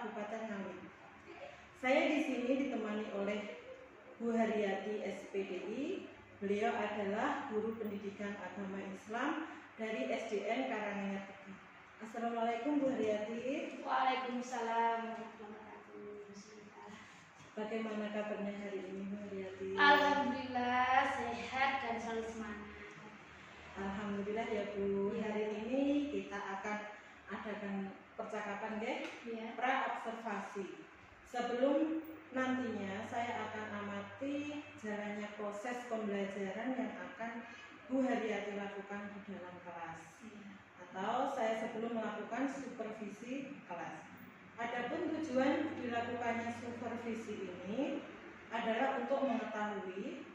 Kabupaten Ngawi. Saya di sini ditemani oleh Bu Haryati SPDI. Beliau adalah guru pendidikan agama Islam dari SDN Karanganyar 3. Assalamualaikum Bu Haryati. Waalaikumsalam warahmatullahi wabarakatuh. Bagaimana kabarnya hari ini Bu Haryati? Alhamdulillah sehat dan selalu semangat. Alhamdulillah ya Bu. Hari ini kita akan adakan percakapan pra-observasi. Sebelum nantinya saya akan amati jalannya proses pembelajaran yang akan Bu Haryati lakukan di dalam kelas. Atau saya sebelum melakukan supervisi kelas. Adapun tujuan dilakukannya supervisi ini adalah untuk mengetahui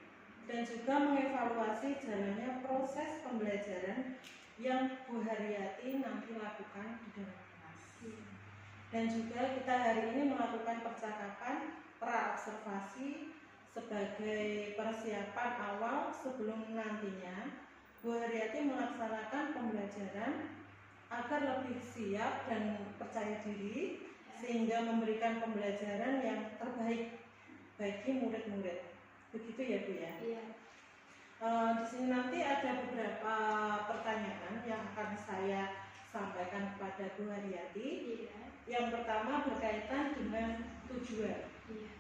dan juga mengevaluasi jalannya proses pembelajaran yang Bu Haryati nanti lakukan di dalam kelas. Dan juga kita hari ini melakukan percakapan pra-observasi sebagai persiapan awal sebelum nantinya Bu Haryati melaksanakan pembelajaran agar lebih siap dan percaya diri sehingga memberikan pembelajaran yang terbaik bagi murid-murid. Begitu ya Bu ya? Iya. Di sini nanti ada beberapa pertanyaan yang akan saya sampaikan kepada Bu Haryati. Iya. Yang pertama berkaitan dengan tujuan. Iya.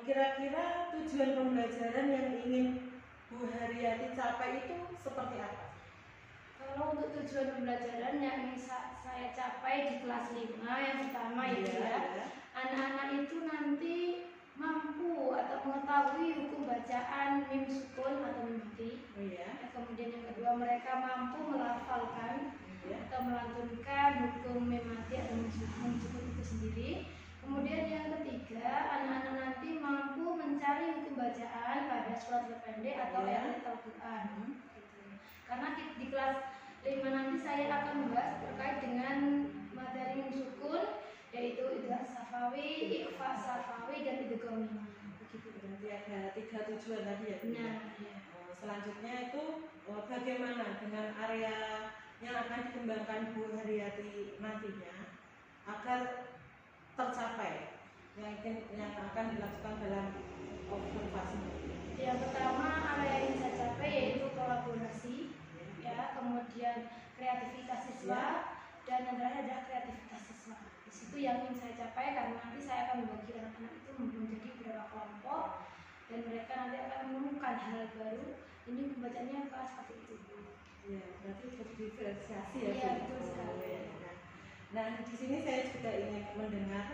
Kira-kira tujuan pembelajaran yang ingin Bu Haryati capai itu seperti apa? Kalau untuk tujuan pembelajaran yang ingin saya capai di kelas 5, yang pertama itu anak-anak itu nanti mampu atau mengetahui hukum bacaan mim sukun atau mim mati. Kemudian yang kedua, mereka mampu melafalkan atau melantunkan hukum mim mati atau mim sukun itu sendiri. Kemudian yang ketiga, anak-anak nanti mampu mencari hukum bacaan pada surat pendek atau ayat Al-Quran. Karena di kelas 5 nanti saya akan membahas terkait dengan materi mim sukun, yaitu idgham safawi, ikhfa safawi, dan idgham mimah. Begitu. Berarti ada 3 tujuan tadi ya. Nah, ya. Selanjutnya itu bagaimana dengan area yang akan dikembangkan Bu Haryati nantinya agar tercapai yang akan dilakukan dalam observasi. Yang pertama, area yang saya capai yaitu kolaborasi, ya, kemudian kreativitas siswa, dan yang terakhir adalah kreativitas siswa. Di situ yang ingin saya capai karena nanti saya akan membagi anak-anak itu menjadi beberapa kelompok dan mereka nanti akan menemukan hal baru. Ini pembacanya seperti itu. Ya, berarti berdiferensiasi ya. Iya, betul sekali. Nah, di sini saya juga ingin mendengar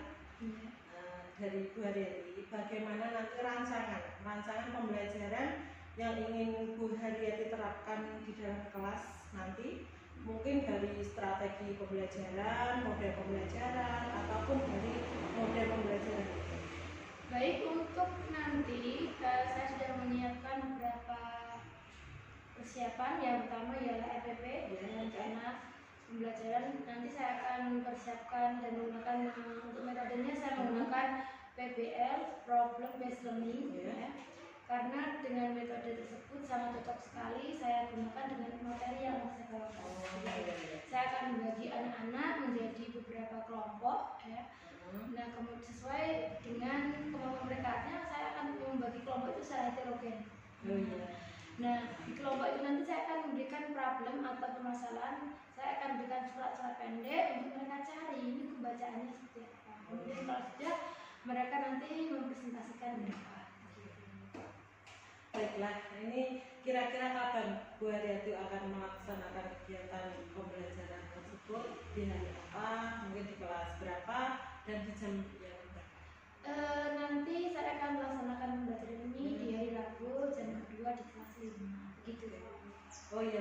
dari Bu Haryati bagaimana nanti rancangan pembelajaran yang ingin Bu Haryati terapkan di dalam kelas nanti, mungkin dari strategi pembelajaran, model pembelajaran, ataupun dari model pembelajaran. Baik, untuk nanti saya sudah menyiapkan beberapa persiapan. Yang pertama ialah RPP, rencana pembelajaran. Nanti saya akan persiapkan dan menggunakan untuk metodenya saya menggunakan PBL, Problem Based Learning, ya. Karena dengan metode tersebut sangat cocok sekali saya gunakan dengan materi yang saya bawakan. Saya akan membagi anak-anak menjadi beberapa kelompok, ya. Nah, kemudian sesuai dengan kemampuan mereka, saya akan membagi kelompok itu secara heterogen. Nah, di kelompok itu nanti saya akan memberikan problem atau permasalahan. Saya akan berikan surat-surat pendek untuk mereka cari ini pembacaannya seperti apa. Kemudian kalau sudah, mereka nanti mempresentasikan mereka. Baiklah, ini kira-kira kapan Bu Haryati akan melaksanakan kegiatan pembelajaran tersebut, di hari apa, mungkin di kelas berapa, dan di jam yang berapa? Nanti saya akan melaksanakan pembelajaran ini di hari Rabu, jam kedua di kelas 5. Begitu ya. Oh iya,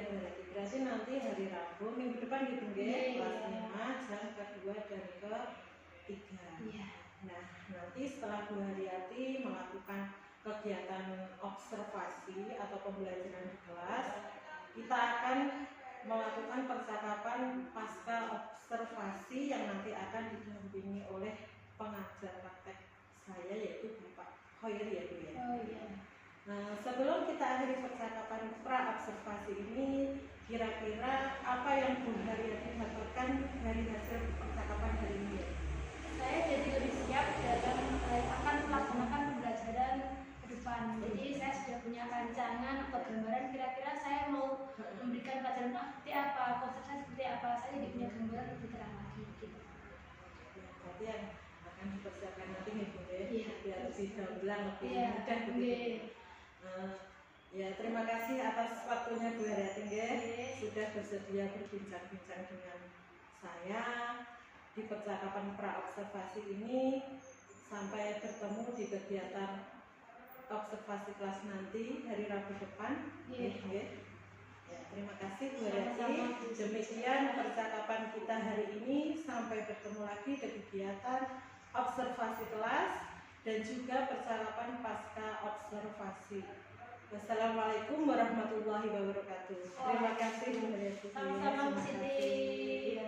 berarti nanti hari Rabu minggu depan gitu ya, kelas 5, jam kedua dan ke-3. Nah, nanti setelah Bu Haryati melakukan kegiatan observasi atau pembelajaran di kelas, kita akan melakukan percakapan pasca observasi yang nanti akan didampingi oleh pengajar praktek saya, yaitu Bapak Khairi ya Bu ya. Nah, sebelum kita akhiri percakapan pra-observasi ini, kira-kira apa yang Bu Haryati dapatkan dari hasil percakapan hari ini ya? lebih gamblang, lebih Iya, mudah begitu. Ya, terima kasih atas waktunya Bu Haryati sudah bersedia berbincang-bincang dengan saya di percakapan pra-observasi ini. Sampai bertemu di kegiatan observasi kelas nanti hari Rabu depan. Ya, terima kasih Bu Haryati. Demikian percakapan kita hari ini. Sampai bertemu lagi di kegiatan observasi kelas dan juga percakapan pasca observasi. Wassalamualaikum warahmatullahi wabarakatuh. Terima kasih Bu Haryati. Sama-sama Bu Siti.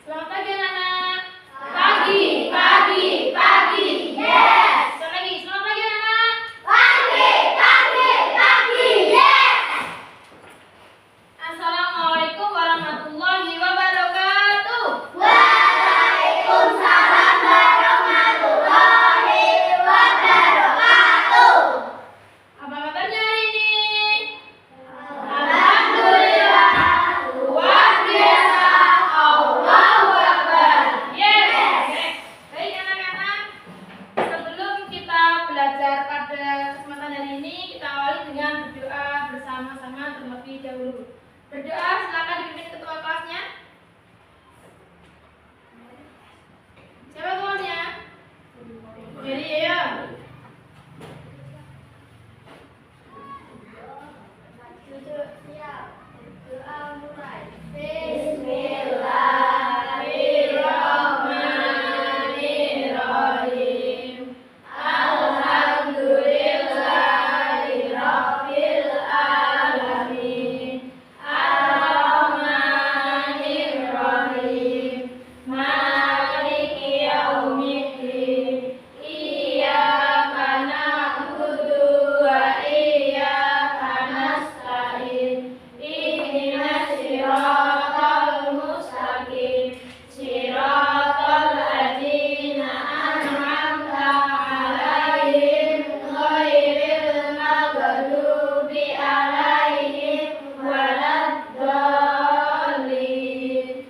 Selamat pagi anak-anak. Pagi, pagi, pagi. Yes. Sekali lagi, selamat pagi anak-anak. Pagi, pagi, pagi. Yes. Assalamualaikum warahmatullahi wabarakatuh. Waalaikumsalam warahmatullahi wabarakatuh. Apa kabarnya hari ini? Alhamdulillah. Luar biasa. Allahu Akbar. Yes. Baik anak-anak, sebelum kita belajar pada kesempatan hari ini, kita awali dengan berdoa bersama-sama terlebih dahulu. Berdoa, silakan dipimpin ketua kelasnya. Siapa ketuanya? Jadi ya. Siap. Doa mulai. Bismillahirrahmanirrahim. Alhamdulillahirabbil alamin. Ar-Rahmanirrahim. Maliki yaumiddin. Iyyaka na'budu wa iyyaka nasta'in. Ihdinas siratal mustaqim. Siratal ladzina an'amta 'alaihim ghairil maghdubi 'alaihim waladdallin.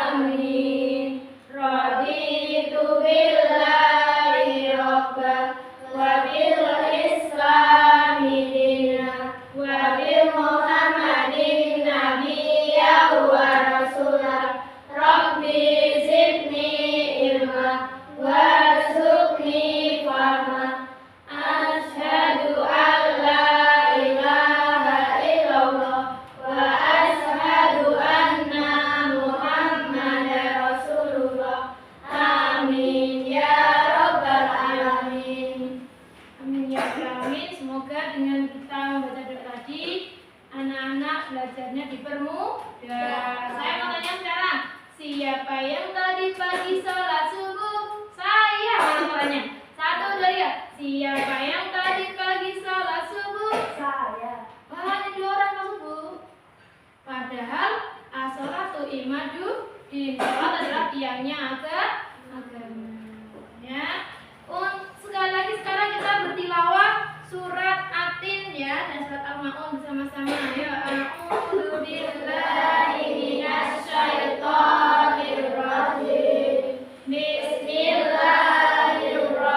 Amin. Raditu billahi rabban wa bil islami dinan wa bi Muhammadin nabiyyan wa rasulan. Rabbi zidni ilma warzuqni fahma. Asyhadu an la ilaha illallah wa asyhadu anna Muhammadar Rasulullah. Amin ya rabbal alamin. Amin ya rabbal alamin. Semoga dengan kita membaca doa tadi, anak-anak belajarnya dipermudah. Saya mau tanya sekarang, siapa yang tadi pagi sholat subuh? Saya. Mau tanya. 1, 2, 3. Siapa yang tadi pagi sholat subuh? Saya. Hanya 2 orang masuk Bu. Padahal as-sholatu imaduddin. Sholat adalah tiangnya agama. Ya. Sekali lagi sekarang kita bertilawah surat At-Tin ya dan surat Al-Maun bersama-sama. Ya, a'udzu billahi minasyaitonir rajim. Bismillahirrahmanirrahim.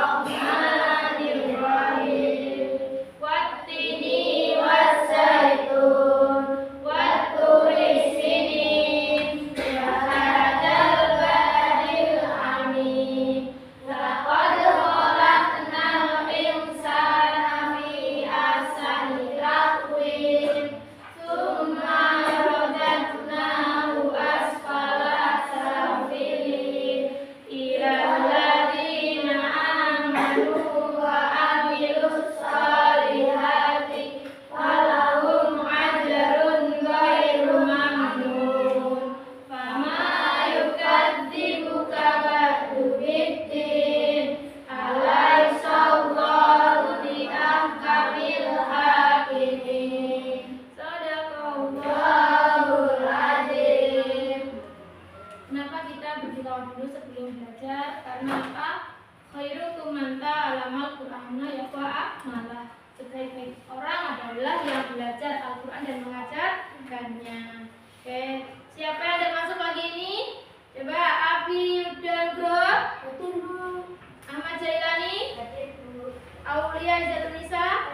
Aulia Izatunisa,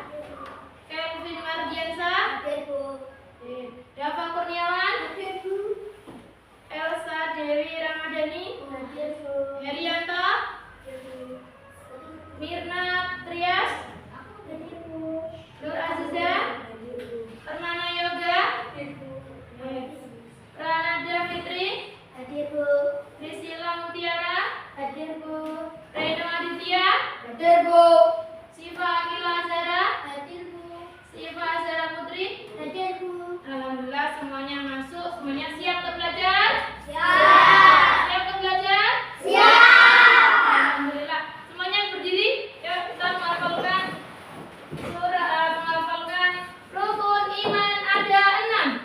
Kelvin Mardiansa, Dava Kurniawan, Elsa Dewi Ramadhani, Herianto, Mirna Trias, Nur Aziza, Permana Yoga, Pranada Fitri, Priscilla Mutiara, Reno Aditya, Siva Akila Azara, Siva Azara Putri. Alhamdulillah semuanya masuk, semuanya siap untuk belajar? Siap untuk belajar? Alhamdulillah. Semuanya berdiri. Yuk kita menghafalkan rukun iman ada 6.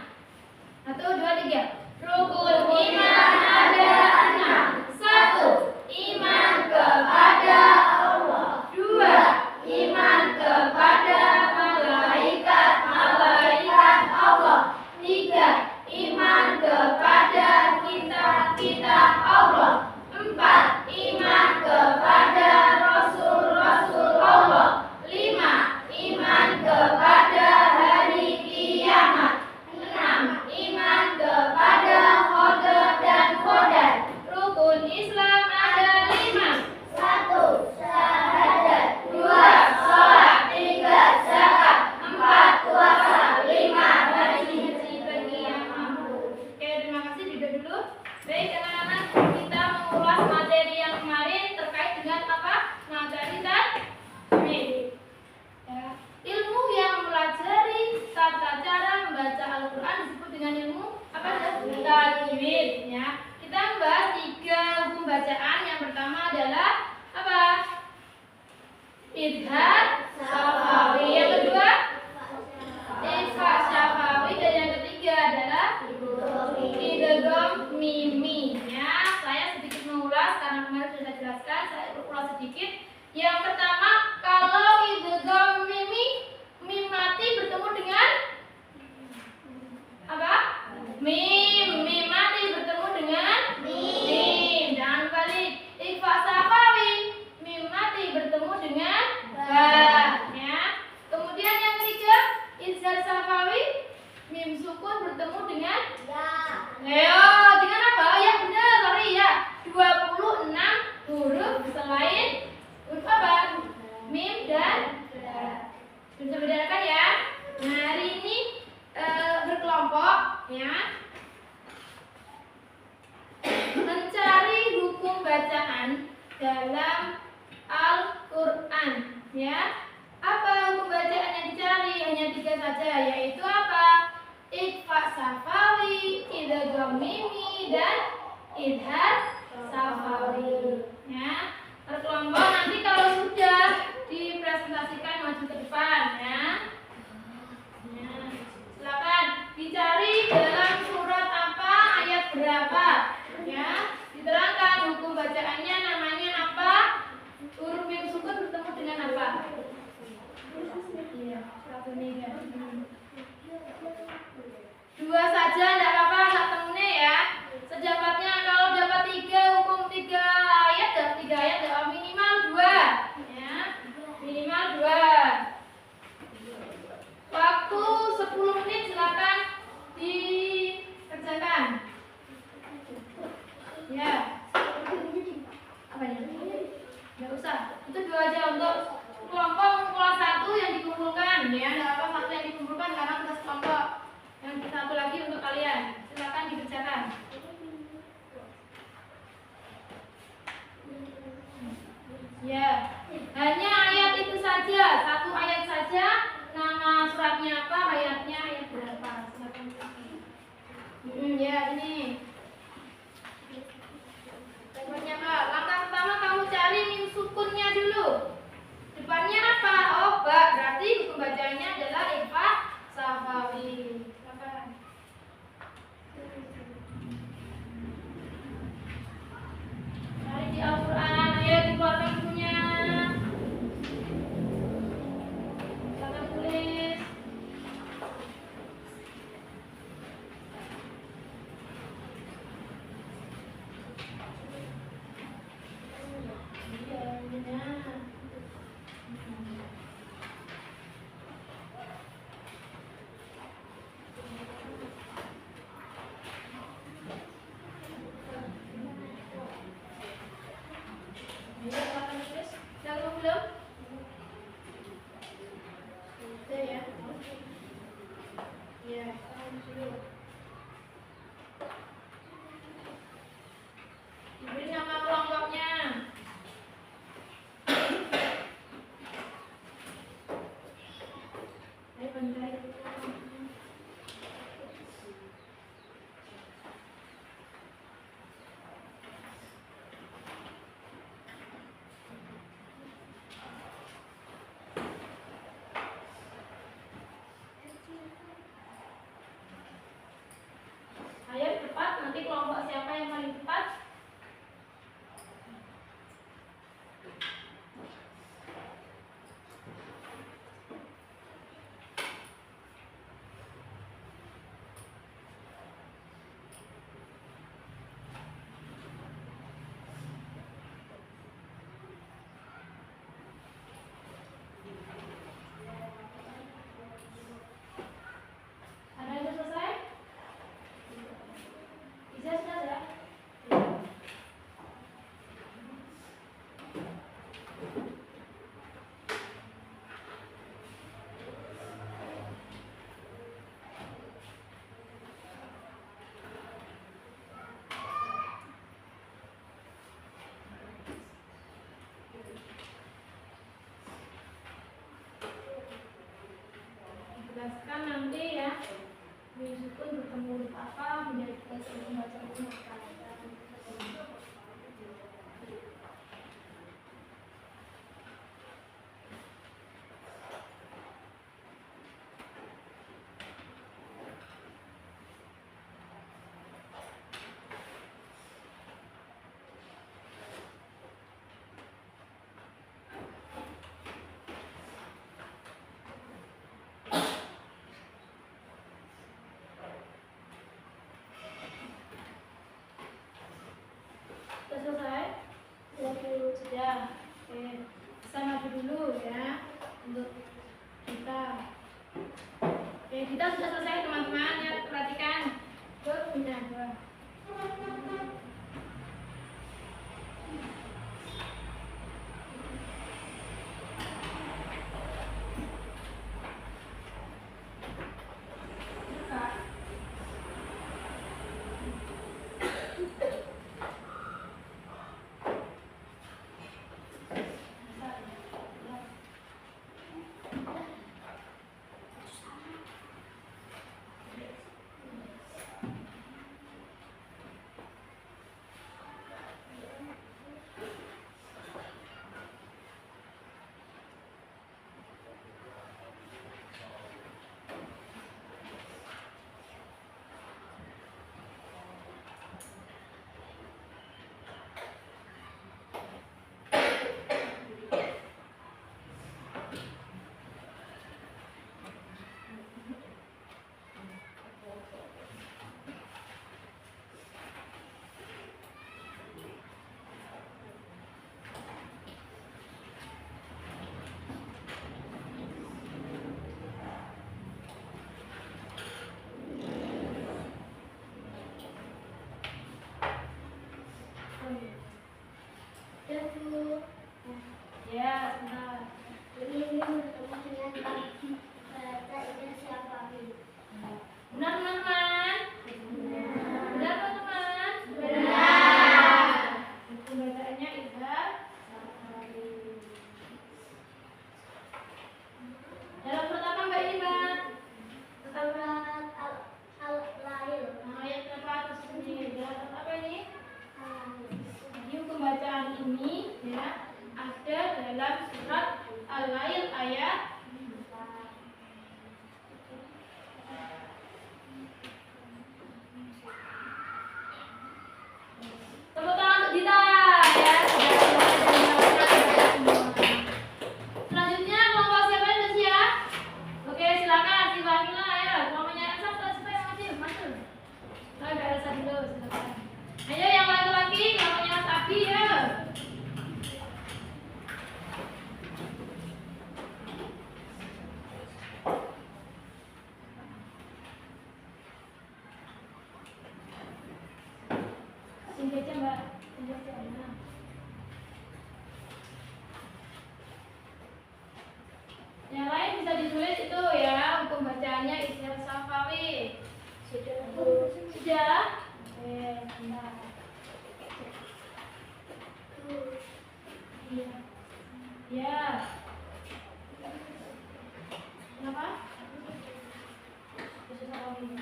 1, 2, 3. Rukun iman ada 6. 1. Iman kepada Allah. 2. Iman kepada malaikat Allah. 3. Iman kepada kitab Allah. 4. Iman kepada rasul-rasul Allah. 5. Iman kepada hari kiamat. 6. Iman kepada qadar dan qadar. Rukun Islam ada 5. 1. Syahadat. 2. Sholat. 3. zakat. 4. puasa. 5. haji bagi yang mampu. Oke, terima kasih dulu. Baik anak-anak, kita mengulas materi yang kemarin terkait dengan apa? Materi tajwid. Ya. Ilmu yang mempelajari tata cara membaca Al-Quran disebut dengan ilmu apa? Tajwid. Ya. Kita membahas 3 hukum bacaan. Yang pertama adalah apa? Idhar syafawi. Yang kedua ikhfa syafawi. Dan yang ketiga adalah idgham mimi. Ya, saya sedikit mengulas karena kemarin sudah jelaskan. Saya ulas sedikit. Yang pertama, kalau idgham mimi, mim mati bertemu dengan apa? Mim mati bertemu dengan mim. Jangan balik. Ikhfa syafawi, mim mati bertemu dengan ba. Ya. Kemudian yang ketiga, izhar syafawi, mim sukun bertemu dengan ya. Dengan apa? Ya benar, sorry ya. 26 huruf selain huruf apa? Mim dan ba. Bisa bedakan ya. Nah, hari ini berkelompok ya. Mencari hukum bacaan dalam Al-Qur'an ya. Apa hukum bacaan yang dicari? Hanya 3 saja, yaitu apa? Ikhfa syafawi, idgham mimi, dan idhar syafawi. Ya, berkelompok. Nanti kalau sudah dipresentasikan maju ke depan ya. Ya, silakan dicari dalam surat apa, ayat berapa. Ya, diterangkan hukum bacaannya, namanya apa, huruf mim sukun bertemu dengan apa. Iya, satu nih ya. 2 saja enggak apa-apa, sak temune ya. Sedapatnya kalau dapat 3 hukum 3 ayat, dapat 3 ayat dapat minimal 2 ya. Minimal 2. Waktu 10 menit silakan dikerjakan. Ya. Apa ya? Enggak usah. Itu 2 aja untuk kelompok kelas 1 yang dikumpulkan ya. Enggak apa-apa, 1 yang dikumpulkan karena tugas kelompok. Yang 1 lagi untuk kalian. Silakan dikerjakan. Ya. Hanya ayat itu saja, 1 ayat saja. Nama suratnya apa, ayatnya ayat berapa. Silakan. Ya, ini. Depannya apa? Langkah pertama kamu cari mim sukunnya dulu. Depannya apa? Oh, ba. Berarti hukum bacaannya adalah ikhfa syafawi. Cari di Al-Quran, ayo dikeluarkan bukunya. Silakan tulis. Ayo cepat, nanti kelompok siapa yang paling cepat? Ada yang sudah selesai? Bisa sudah ya? Jelaskan nanti ya. Sukun bertemu huruf apa menjadi tugas membaca huruf kata. Sudah selesai? Sudah. Oke. Kita maju dulu ya untuk kita. Oke, kita sudah selesai teman-teman ya, perhatikan. Punya dua. Ya, benar. Ini bertemu dengan baca ini siapa? Benar, teman-teman? Benar, teman-teman? Benar. Buku bacaannya Iza. Dalam surat apa Mbak ini, Mbak? Surat Al-Lail. Ayat berapa atas ini? Dalam surat apa ini? Jadi pembacaan ini ya ada dalam surat Al-Lail ayat 4. Tepuk tangan untuk Dita ya. Selanjutnya kelompok siapa yang sudah siap? Oke, silakan Silvina ya. Kelompoknya Elsa siapa yang masuk? Ada Elsa dulu, silakan. Ayo yang laki-laki kelompoknya Sabi ya. Sini aja Mbak, sini aja. Yang lain bisa ditulis itu ya, hukum bacaannya Isyar Safawi. Sudah? Sudah? Bentar. Iya. Ya. Kenapa? Iya.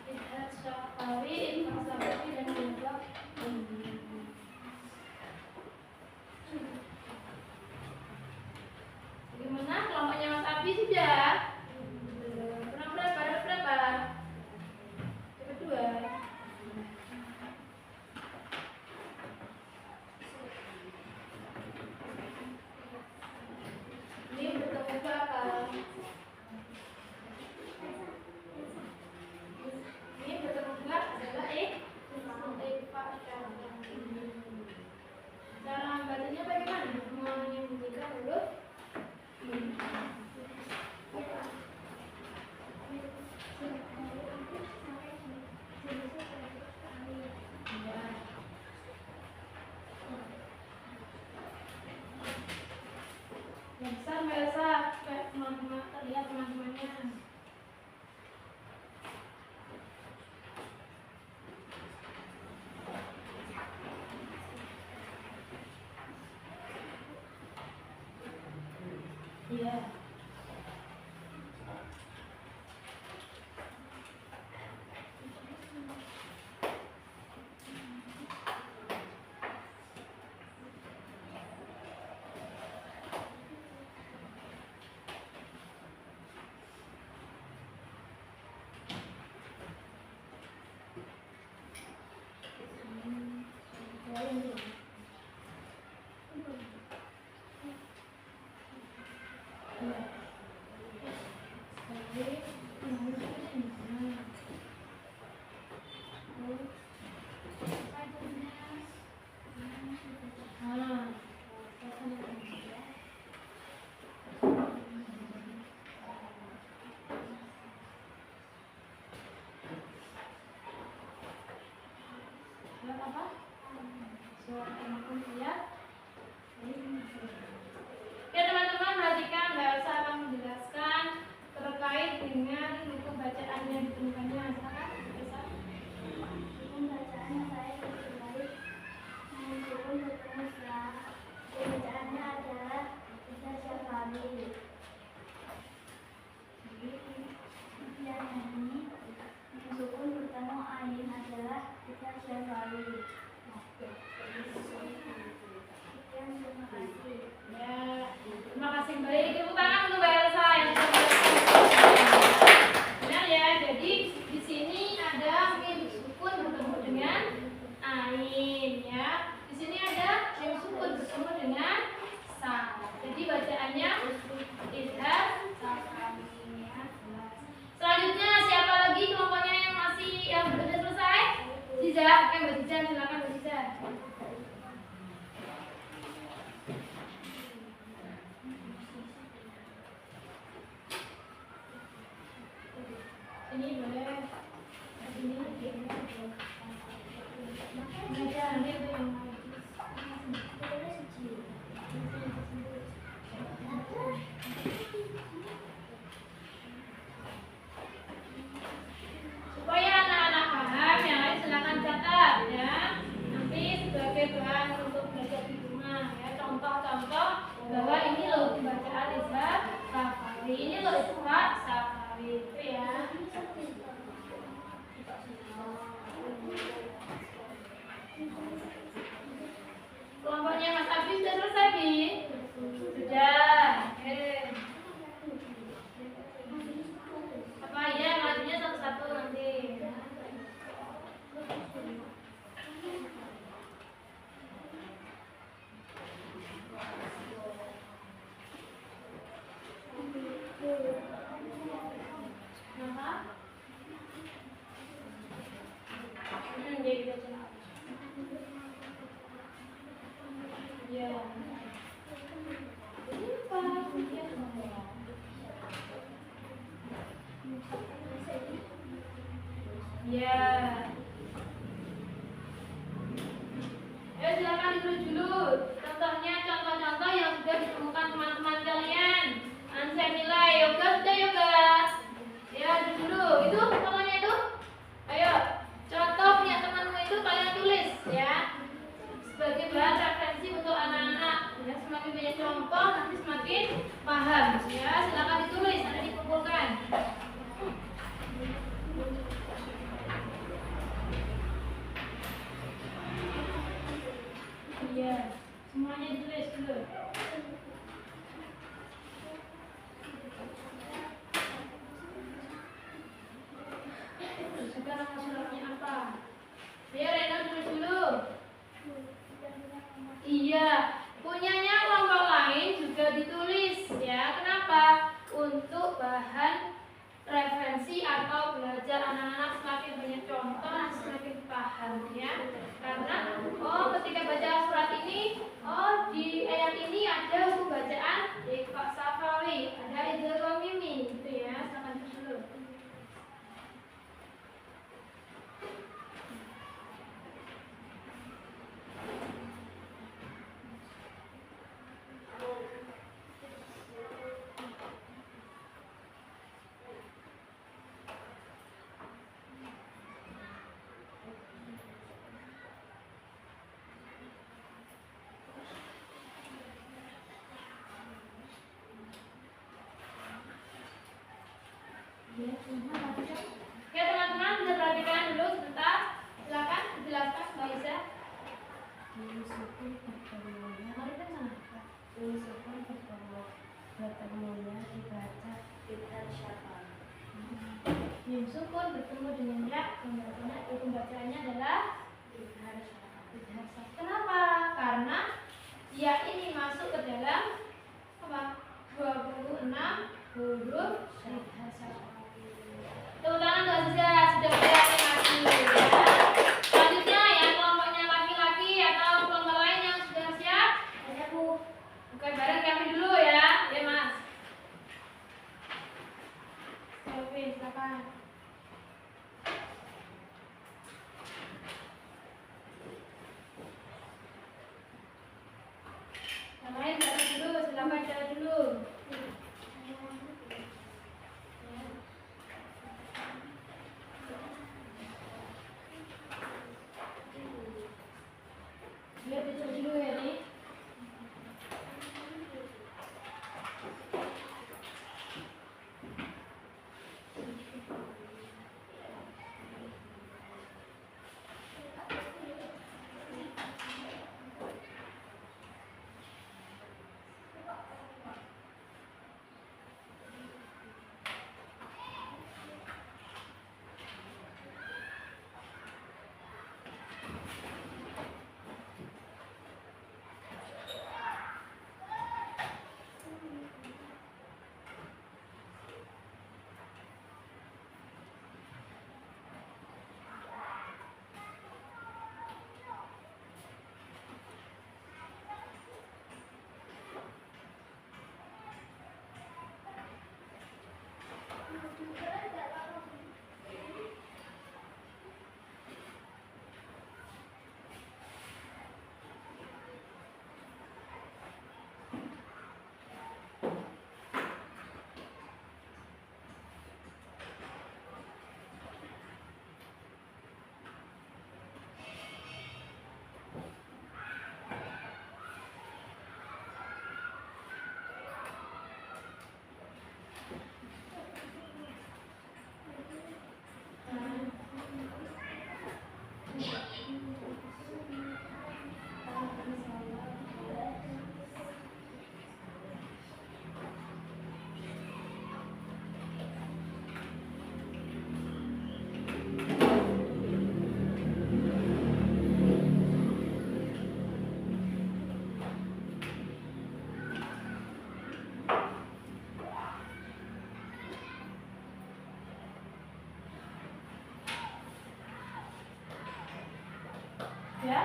Idhar Syafawi, Infak Syafawi dan Infak. Gimana kelompoknya Mas Abi sudah? Kurang berapa? Dapat berapa? Dapat 2. Ini bertemu berapa? Ini bertemu enggak adalah Infak Syafawi. Cara bacanya bagaimana? Menyembunyikan huruf yang besar nggak usah kayak teman-teman terlihat teman-temannya. Iya. Surat apa? Surat teman-teman lihat. Ya teman-teman, perhatikan bahasa akan menjelaskan terkait dengan buku bacaan yang ditemukannya. Silakan. Buku bacaannya saya terkait meskipun bertemu setelah bacaannya adalah Idhar Syafawi. Yang ini meskipun bertemu ain adalah Idhar Syafawi. Terima kasih. Ya, terima kasih kembali. Tepuk tangan untuk Mbak Elsa yang sudah benar ya. Jadi di sini ada mim sukun bertemu dengan ain ya. Di sini ada mim sukun bertemu dengan sa. Jadi bacaannya Idhar Syafawi ya. Selanjutnya siapa lagi kelompoknya yang masih yang belum selesai? Ziza, oke Mbak Ziza, silakan Mbak Ziza. Ini boleh ini baca nanti itu yang supaya anak-anak paham yang lain silakan catat ya, nanti sebagai bahan untuk belajar di rumah ya, contoh-contoh bahwa ini loh bacaan Idhar Syafawi, ini loh Idhar Syafawi itu ya. Kelompoknya Mas Abi sudah selesai, Bi? Sudah. Apa ya, ngajinya satu-satu nanti. Kenapa? Jadi baca. Ya. Ya. Ya silakan ditulis dulu. Contohnya contoh-contoh yang sudah ditemukan teman-teman kalian. Nanti saya nilai. Yoga sudah yoga. Ya dulu. Itu contohnya itu. Ayo. Contoh punya temanmu itu kalian tulis ya. Sebagai bahan referensi untuk anak-anak. Ya semakin banyak contoh nanti semakin paham. Ya silakan ditulis. Ada di perhatikan. Iya, semuanya ditulis dulu. Sekarang masalahnya apa? Ayo Rena tulis dulu. Iya, punyanya kelompok lain juga ditulis ya. Kenapa? Untuk bahan referensi atau belajar anak-anak semakin banyak contoh semakin paham ya. Karena ketika baca surat ini, di ayat ini ada hukum bacaan Iqra Safawi, ada Idgham Mimi gitu ya. Silakan tulis dulu. Oke teman-teman, bisa perhatikan dulu sebentar. Silakan dijelaskan Mbak Isa. Bertemunya dibaca Idhar Syafal. Mim sukun bertemu dengan ya, hukum bacaannya adalah Idhar Syafal. Idgham. Kenapa? Karena ya ini masuk ke dalam apa? 26 huruf Idgham. Tepuk tangan untuk Aziza, sudah beranimasi ya. Selanjutnya yang kelompoknya laki-laki atau kelompok lain yang sudah siap, Ada Bu. bukan bareng kami dulu ya, ya Mas. Oke, silakan. Yang lain catat dulu, silakan catat dulu. Lihat itu dulu ya nih. Ya.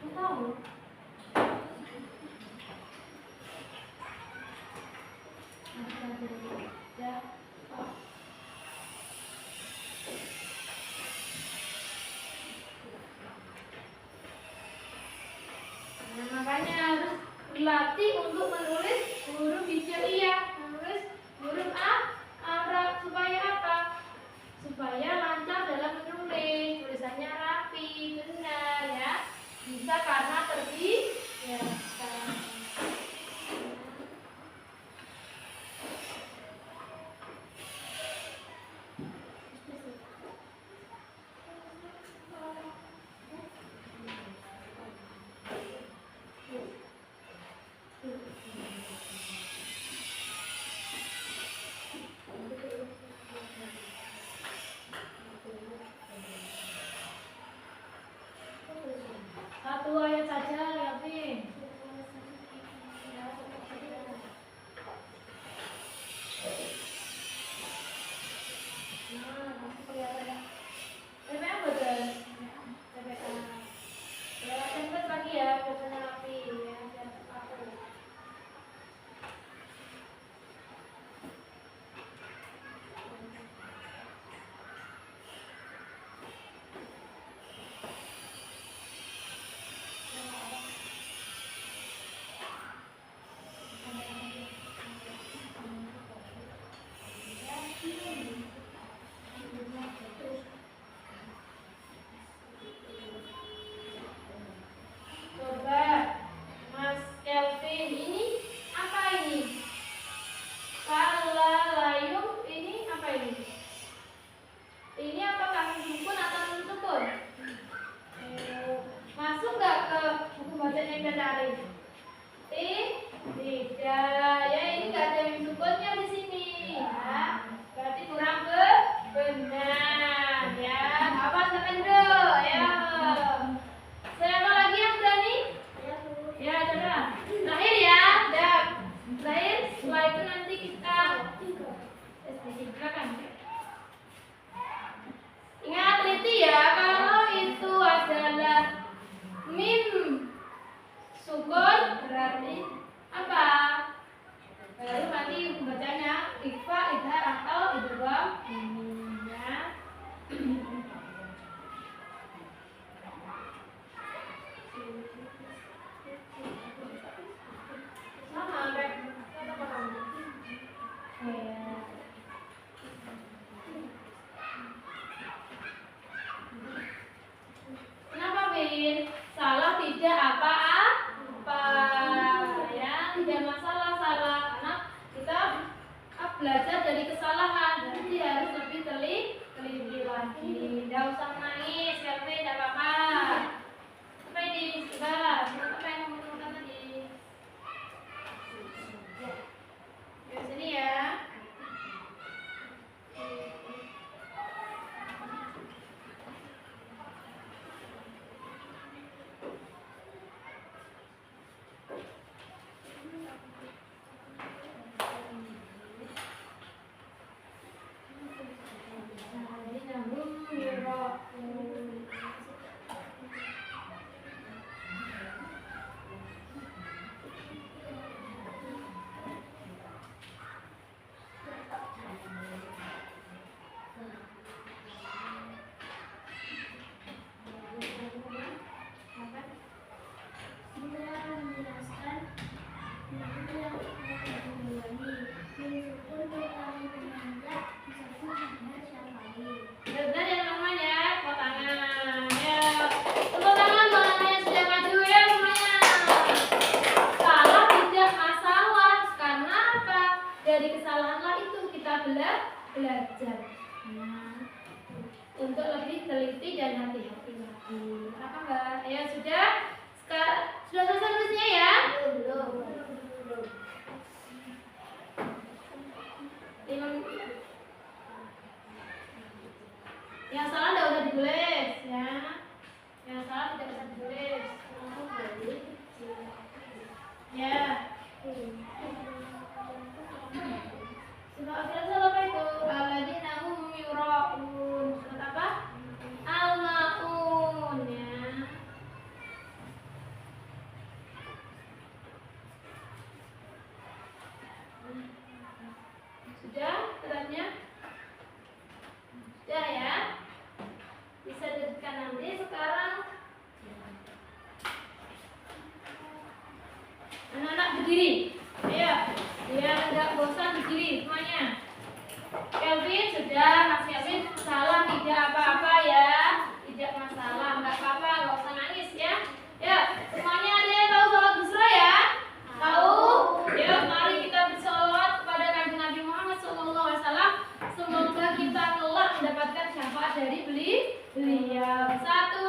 Nggak tahu. Ya. Nah, makanya harus berlatih untuk menulis huruf hijaiyah, menulis huruf supaya apa? Supaya lancar dalam menulis, tulisannya rapi, benar ya. Bisa karena terbiasa. nggak ke buku bacanya yang kita cari? Tidak. Ya ini nggak ada mim sukunnya di sini. Ya. Berarti kurang benar. Ya. Apa Sandro? Ya. Siapa lagi yang berani? Ya, coba. Terakhir ya. Dan terakhir setelah itu nanti kita silakan. Ingat teliti ya, kalau itu adalah mim sukun berarti apa? Baru nanti bacanya ikhfa, idhar atau idgham ya. Sama kayak kata kamu. Ya. Kenapa Bin? Salah tidak apa-apa ya, tidak masalah salah karena kita belajar dari kesalahan, jadi harus lebih teliti lagi. Tidak usah nangis, Kelvin, tidak apa-apa. Apa ini? Sudah, apa yang kamu temukan tadi? Ya, sini ya. Benar ya teman-teman ya, tepuk tangan ya. Tepuk tangan teman-teman yang sudah maju ya semuanya. Salah tidak masalah, karena apa? Dari kesalahanlah itu kita belajar. Nah, untuk lebih teliti dan hati-hati lagi. Apa Mbak? Ayo sudah? Sekarang sudah selesai tulisnya ya? Belum. Yang salah tidak usah ditulis ya. Yang salah tidak usah ditulis. Ya. Sudah akhirnya apa itu? Alladzina hum yura'un. Surat apa? Al-Maun ya. Sudah suratnya? Sudah ya? Bisa ditekan nanti. Sekarang anak-anak berdiri. Ayo, biar nggak bosan berdiri semuanya. Kelvin sudah, Mas Kelvin salah tidak apa-apa ya, tidak masalah, nggak apa-apa, nggak usah nangis ya. Ya, semuanya ada yang tahu sholat busra ya? Tahu? Ya, mari kita bersolawat kepada kanjeng Nabi Muhammad SAW. Semoga kita kelak mendapatkan syafaat dari beliau. 1,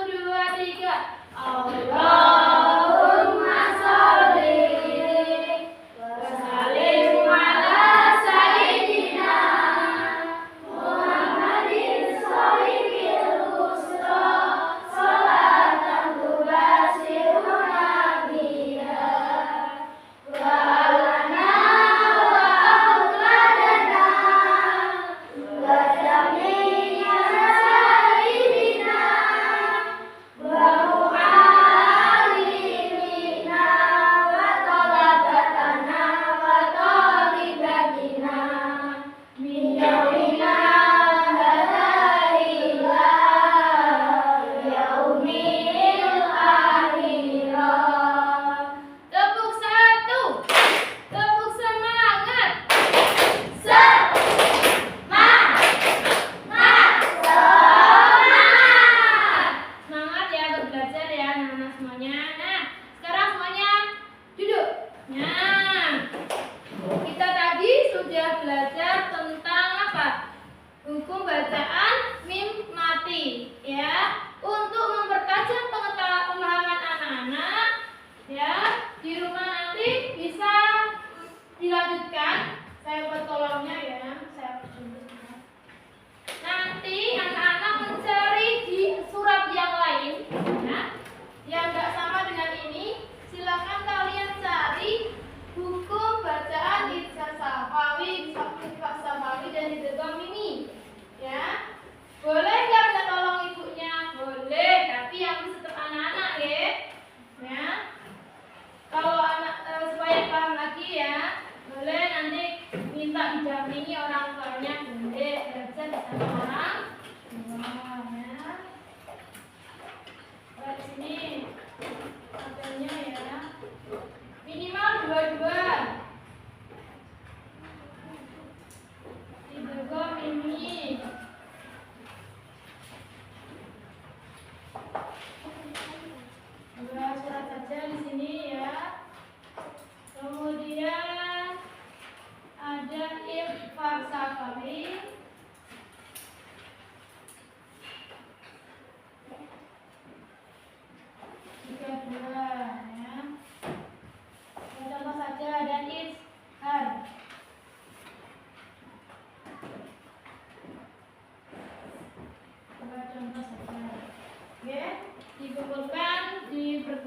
2, 3. Allahumma sholli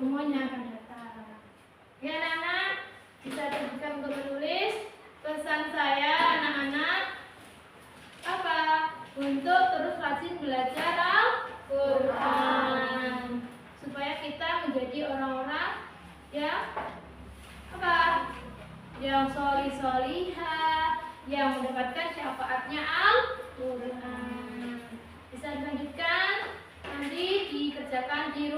pertemuan yang akan datang. Ya anak-anak, bisa terbuka untuk menulis. Pesan saya anak-anak apa? Untuk terus rajin belajar Al-Quran supaya kita menjadi orang-orang yang apa? Yang solih-solihah, yang mendapatkan syafaatnya Al-Quran. Bisa dilanjutkan, nanti dikerjakan di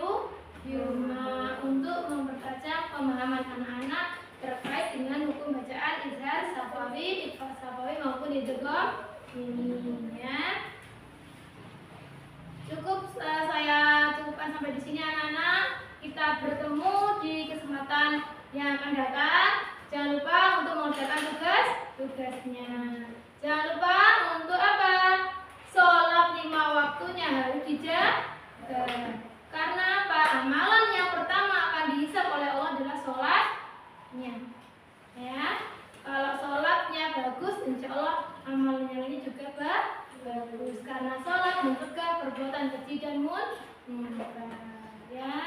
rumah untuk mempertajam pemahaman anak-anak terkait dengan hukum bacaan izhar syafawi, ikhfa syafawi maupun idgham ini ya. Saya cukupkan sampai di sini anak-anak. Kita bertemu di kesempatan yang akan datang. Jangan lupa untuk mengerjakan tugasnya. Jangan lupa untuk apa? Sholat 5 waktunya harus dijaga. Karena apa? Amalan yang pertama akan dihisab oleh Allah adalah sholatnya. Ya, kalau sholatnya bagus, insya Allah amalnya ini juga bagus. Karena sholat mencegah perbuatan keji dan munkar. Ya,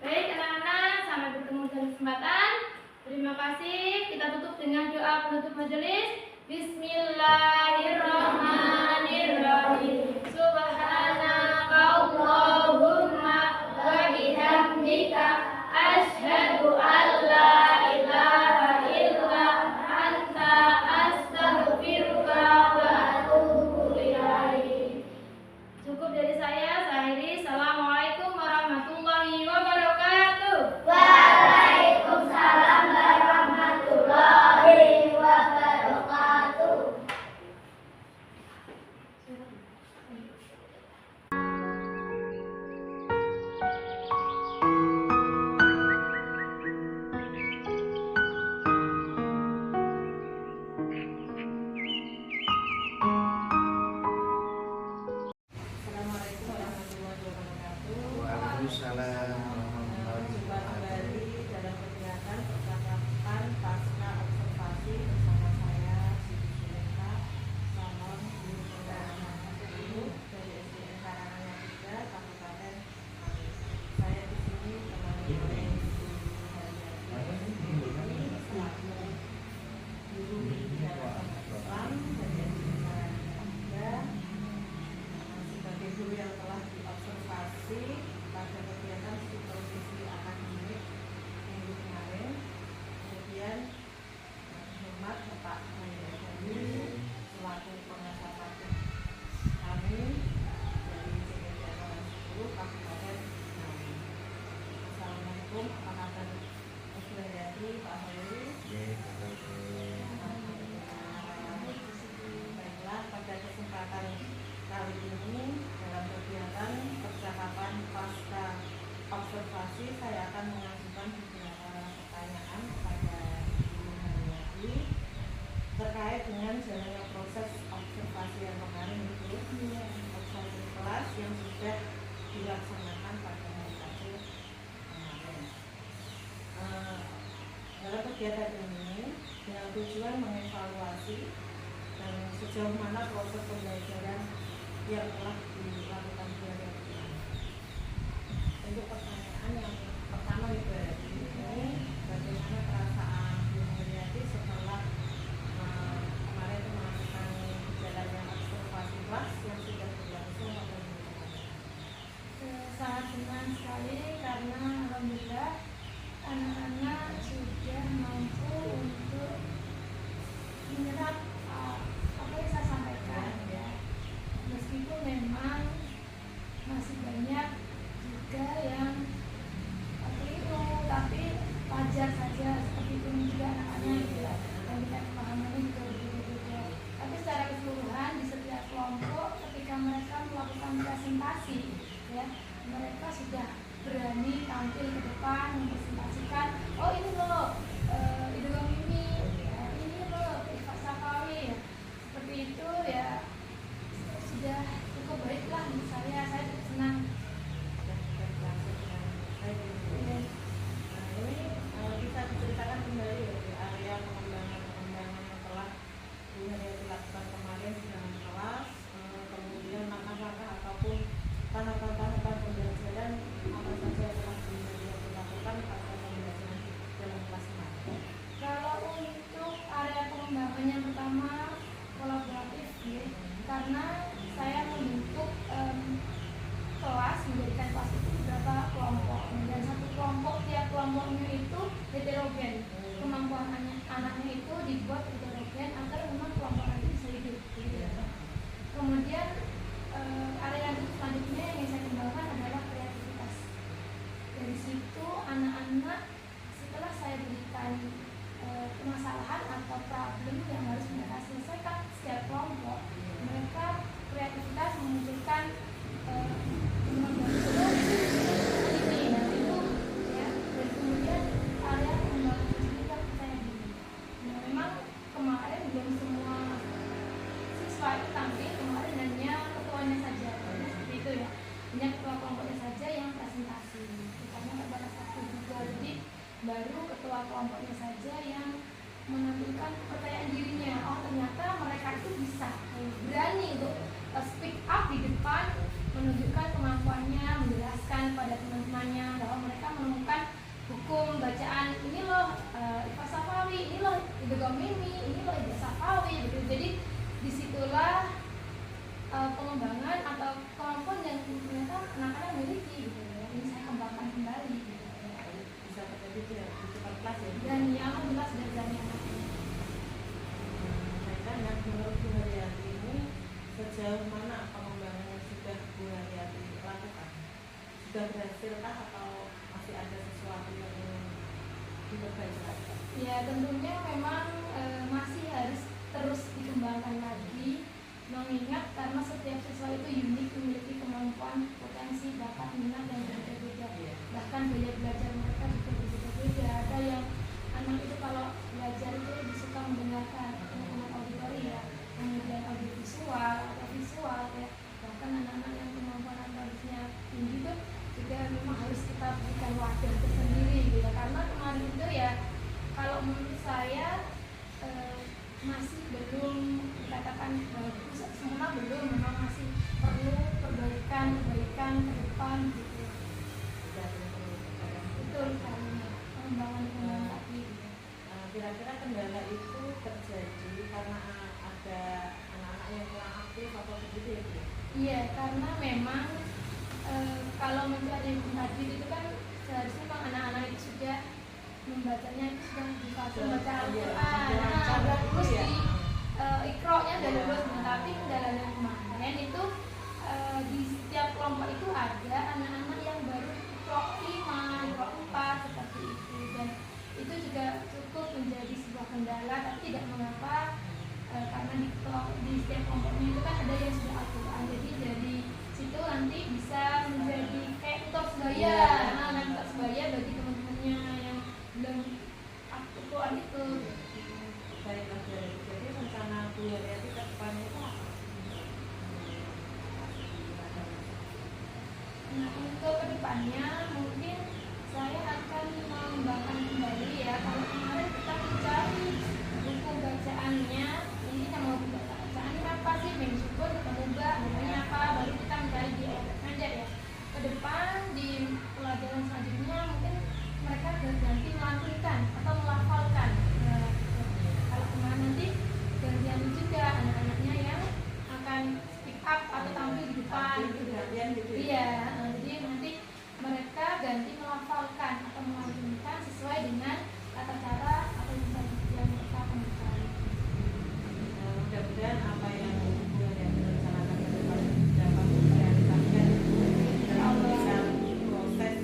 baik anak-anak, sampai bertemu dalam kesempatan. Terima kasih. Kita tutup dengan doa penutup majelis. Bismillahirrahmanirrahim. Subhanaka Allahumma wa bihamdika asyhadu an la ilaha illa anta astaghfiruka wa atubu ilaik. Cukup dari saya. Akhiri. Assalamualaikum warahmatullahi wabarakatuh. Waalaikumsalam warahmatullahi wabarakatuh. Assalamualaikum warahmatullahi wabarakatuh. Waalaikumsalam Jumpa kembali dalam kegiatan percakapan pasca observasi bersama saya Siti Suleka, calon guru pembelajaran guru dari SDN Karanganyar 3 Kabupaten Ngawi. Saya di sini ditemani oleh Ibu Haryati selaku guru pembelajaran Islam dari SDN Karanganyar 3 sebagai guru yang telah diobservasi pada kegiatan supervisi akademik minggu kemarin. Kemudian hormat Bapak Mahyadari selaku pengajar praktik kami dari SDN 10 Kabupaten Ngawi. Assalamualaikum, apa kabar Ibu Haryati, Pak Haryati? Baiklah, pada kesempatan kali ini dalam kegiatan percakapan pasca observasi saya akan mengajukan beberapa pertanyaan kepada Ibu Haryati terkait dengan jalannya proses observasi yang kemarin itu, observasi kelas yang sudah dilaksanakan pada hari Sabtu kemarin. Dalam kegiatan ini dengan tujuan mengevaluasi dan sejauh mana proses pembelajaran yang telah dilakukan di hari ini. Untuk pertanyaan yang pertama Ibu Haryati, ini bagaimana perasaan Ibu Haryati setelah kemarin itu melakukan jalannya observasi kelas yang sudah berlangsung pada minggu kemarin? Sangat senang sekali karena alhamdulillah anak-anak sudah mampu untuk menyerap apa yang saya sampaikan ya. Meskipun memang masih banyak juga yang keliru, tapi wajar saja seperti itu juga anak-anak juga dan tidak pemahamannya juga berbeda-beda. Tapi secara keseluruhan di setiap kelompok ketika mereka melakukan presentasi ya, mereka sudah berani tampil ke depan mempresentasikan, oh ini loh idgham ini, ini loh ikhfa syafawi ya. Seperti itu ya, sudah cukup baiklah menurut saya senang. Ini bisa diceritakan kembali ya di area pengembangan yang telah Bu Haryati lakukan kemarin di dalam kelas, kemudian langkah-langkah ataupun tahapan-tahapan pembelajaran apa saja yang telah Bu Haryati lakukan anak-anaknya itu dibuat heterogen agar memang kelompok nanti bisa hidup gitu ya. Kemudian area yang selanjutnya yang saya kembangkan adalah kreativitas. Dari situ anak-anak setelah saya berikan permasalahan atau problem yang harus mereka selesaikan setiap kelompok, mereka kreativitas memunculkan ini dan itu ya, dan kemudian area pengembangan juga percaya diri. Nah, memang kemarin belum semua siswa itu tampil, kemarin hanya ketuanya saja, seperti itu ya, hanya ketua kelompoknya saja yang presentasi karena terbatas waktu juga, jadi baru ketua kelompoknya saja yang menampilkan kepercayaan dirinya. Oh, ternyata mereka itu bisa berani untuk speak up di depan, menunjukkan kemampuannya, menjelaskan pada teman-temannya bahwa mereka menemukan hukum bacaan ini loh Iqbal Safawi, ini loh Ibu Gomini, ini loh Ibu Safawi gitu. Jadi disitulah pengembangan atau kemampuan yang ternyata anak-anak miliki gitu ya. Ini saya kembangkan kembali gitu. Bisa terjadi di cepat kelas ya. Dan yang jelas dari anak-anaknya. Saya kan menurut Bu Haryati ini sejauh mana pengembangan yang sudah Bu Haryati lakukan? Sudah berhasilkah atau masih ada sesuatu yang ingin diperbaiki lagi? Ya tentunya memang masih harus terus dikembangkan lagi, mengingat karena setiap siswa itu unik, memiliki kemampuan, potensi, bakat, minat yang berbeda-beda. Bahkan gaya belajar mereka juga berbeda-beda. Ada yang anak itu kalau belajar itu lebih suka mendengarkan dengan auditori ya, kemudian audiovisual atau visual ya. Bahkan anak-anak yang kemampuan analisnya tinggi itu juga memang harus kita berikan wadah tersendiri gitu. Karena kemarin itu ya kalau menurut saya masih belum dikatakan bagus, semua belum, memang masih perlu perbaikan ke depan gitu. Betul sekali, pengembangan lagi. Kira-kira kendala itu terjadi karena ada anak-anak yang kurang aktif atau begitu ya Bu? Iya, karena memang kalau mencari hadis itu kan seharusnya memang anak-anak itu sudah membacanya itu sudah di fase baca Al-Quran, bagus di Iqra-nya dan lulus. Tapi kendala yang kemarin itu di setiap kelompok itu ada anak-anak yang baru Iqra 5, Iqra 4 seperti itu, dan itu juga cukup menjadi sebuah kendala, tapi tidak mengapa karena di setiap kelompoknya itu kan ada yang sudah Al-Quran, jadi dari situ nanti bisa menjadi kayak tutor sebaya, tutor sebaya bagi teman-temannya yang belum Al-Quran itu. Baiklah, jadi rencana Bu Haryati ke depannya itu apa? Nah, untuk kedepannya mungkin saya akan mengembangkan kembali ya. Kalau kemarin kita mencari buku bacaannya, ini nama buku bacaannya apa sih? Mensyukur, ketemu mbak, namanya apa? Baru kita mencari di Ajar ya. Ke depan di pelajaran selanjutnya mungkin mereka ganti melantunkan atau melafalkan. Nah, kalau kemarin nanti gantian juga anak-anaknya yang akan speak up atau tampil di depan. Iya, jadi nanti mereka ganti melafalkan atau melantunkan sesuai dengan tata cara atau yang mereka temukan. Mudah-mudahan apa yang Bu Haryati rencanakan ke depan dapat direalisasikan dalam bisa proses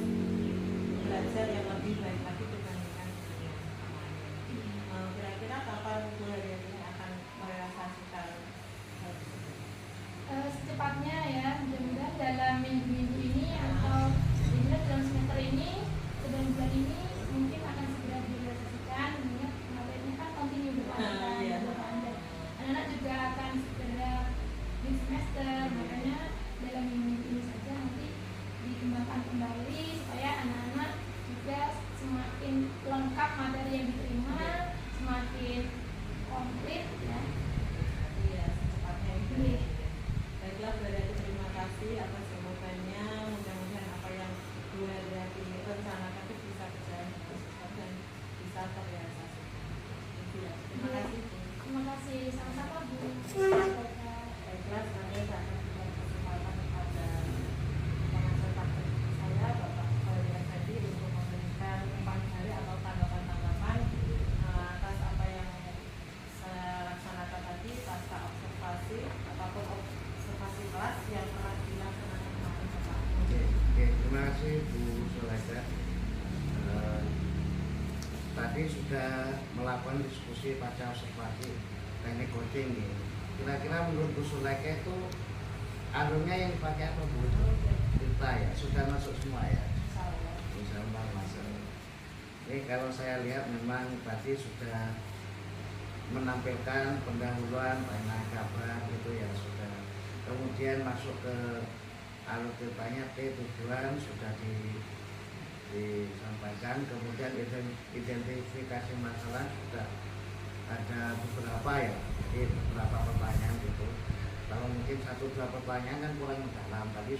belajar yang lebih baik lagi dibandingkan sebelumnya. Kira-kira kapan Bu Haryati akan merealisasikan hal tersebut? Secepatnya ya, mudah-mudahan dalam minggu-minggu ini atau dalam semester ini, dalam bulan ini mungkin akan segera direalisasikan, mengingat materinya kan continue berlanjut. Anak-anak juga akan segera di semester, makanya dalam minggu ini saja nanti dikembangkan kembali supaya anak-anak juga semakin lengkap materi yang diterima, semakin komplit ya. Iya, secepatnya itu. Iya. Baiklah, Bu Haryati, terima kasih atas jawabannya. Mudah-mudahan apa yang Bu Haryati rencanakan itu bisa berjalan dengan cepat dan bisa terrealisasikan. Terima kasih Bu. Terima kasih, sama-sama Bu. Baiklah, selanjutnya saya akan berikan kesempatan kepada pengajar praktek saya, Bapak Khalil Effendi, untuk memberikan umpan jari atau tanggapan-tanggapan atas apa yang kasih Bu Sulaika. Tadi sudah melakukan diskusi pasca observasi teknik coaching nih. Kira-kira menurut Bu Sulaika itu alurnya yang dipakai apa Bu? Kita ya, sudah masuk semua ya? Insyaallah masuk. Ini kalau saya lihat memang tadi sudah menampilkan pendahuluan banyak kabar gitu ya sudah. Kemudian masuk ke alur ceritanya tujuan sudah disampaikan. Kemudian identifikasi masalah sudah ada beberapa ya, jadi beberapa pertanyaan gitu. Kalau mungkin 1-2 pertanyaan kan kurang dalam, tadi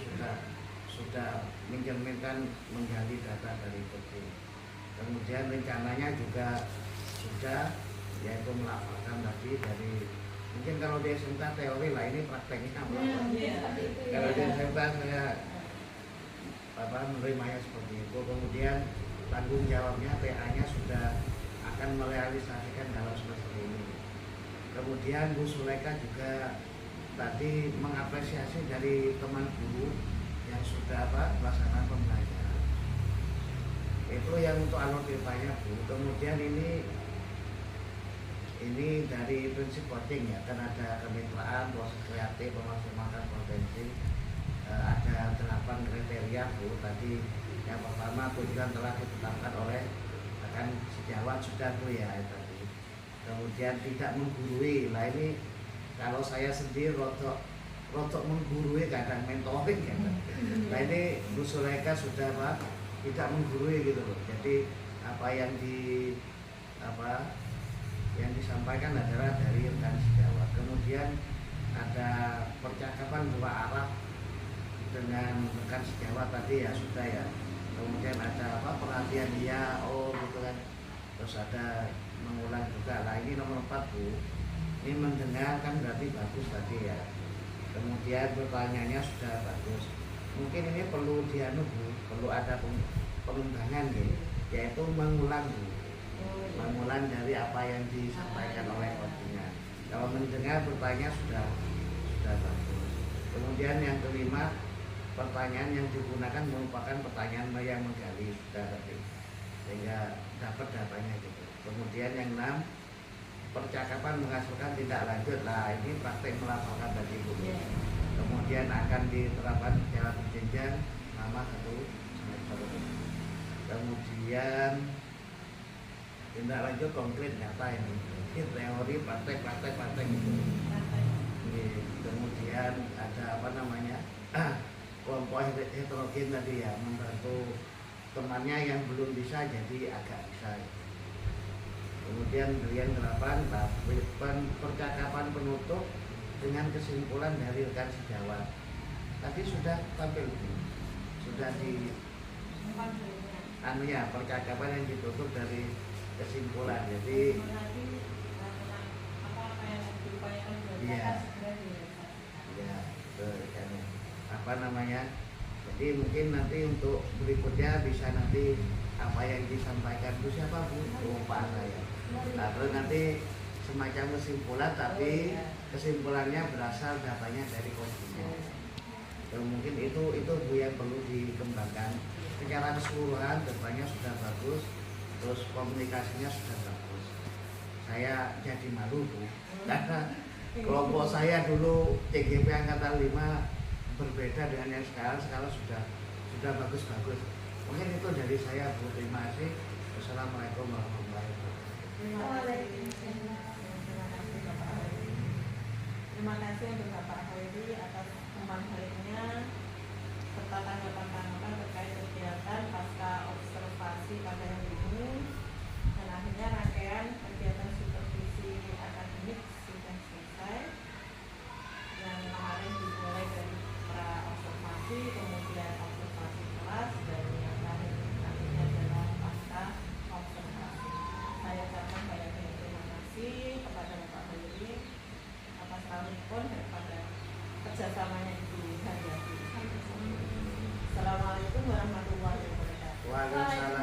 sudah mencerminkan menggali data dari itu. Kemudian rencananya juga sudah yaitu melafalkan tadi dari mungkin kalau di SMK teori lah, ini prakteknya kalau di SMK saya menerimanya seperti itu. Kemudian tanggung jawabnya TA-nya sudah akan merealisasikan dalam semester ini. Kemudian Bu Sulaika juga tadi mengapresiasi dari teman guru yang sudah melaksanakan pembelajaran. Itu yang untuk alur ceritanya Bu. Kemudian ini dari prinsip coaching ya, kan ada kemitraan, proses kreatif, memaksimalkan potensi. Ada 8 kriteria Bu. Tadi yang pertama tujuan telah ditetapkan oleh rekan sejawat sudah Bu ya tadi. Kemudian tidak menggurui. Nah ini kalau saya sendiri rotok menggurui, kadang mentoring ya. Nah ini Bu Sulaika sudah tidak menggurui gitu loh. Jadi apa yang disampaikan adalah dari rekan sejawat. Kemudian ada percakapan dua arah dengan rekan sejawat tadi ya sudah ya. Kemudian ada perhatian dia, gitu kan. Terus ada mengulang juga. Lah ini nomor 4 Bu. Ini mendengar kan berarti bagus tadi ya. Kemudian pertanyaannya sudah bagus. Mungkin ini perlu Bu, perlu ada pengembangan gitu, yaitu mengulang Bu. Mengulang dari apa yang disampaikan oleh coachingnya. Kalau mendengar bertanya sudah bagus. Kemudian yang kelima, pertanyaan yang digunakan merupakan pertanyaan yang menggali sudah tadi, sehingga dapat datanya gitu. Kemudian yang 6, percakapan menghasilkan tindak lanjut. Lah ini praktek melafalkan tadi Bu. Kemudian akan diterapkan secara berjenjang selama 1 semester. Kemudian tindak lanjut konkret nyata ini teori praktek gitu. Kemudian ada kelompok heterogen tadi ya, membantu temannya yang belum bisa jadi agak bisa. Kemudian berian 8, percakapan penutup dengan kesimpulan dari rekan sejawat. Tadi sudah tampil sudah di percakapan yang ditutup dari kesimpulan. Jadi jadi mungkin nanti untuk berikutnya bisa nanti apa yang disampaikan itu siapa Bu? Pak saya. Nah, terus nanti semacam kesimpulan, tapi kesimpulannya berasal datanya dari coachingnya. Mungkin itu Bu yang perlu dikembangkan. Secara keseluruhan depannya sudah bagus, terus komunikasinya sudah bagus. Saya jadi malu Bu, karena kelompok saya dulu TGP Angkatan 5 berbeda dengan yang sekarang sudah bagus-bagus. Mungkin itu dari saya Bu. Terima kasih. Wassalamualaikum warahmatullahi wabarakatuh. Terima kasih untuk Bapak Khairi atas umpan baliknya serta tanggapan-tanggapan terkait kegiatan pasca observasi pada hari ini, dan akhirnya rangkaian kegiatan supervisi akademik sudah selesai. Yang kemarin dimulai dari pra observasi, kemudian observasi kelas, dan yang terakhir nantinya adalah pasca observasi. Saya ucapkan banyak terima kasih kepada Bapak Khairi atas telepon daripada kerjasamanya Ibu Haryati. Assalamualaikum warahmatullahi wabarakatuh. Waalaikumsalam.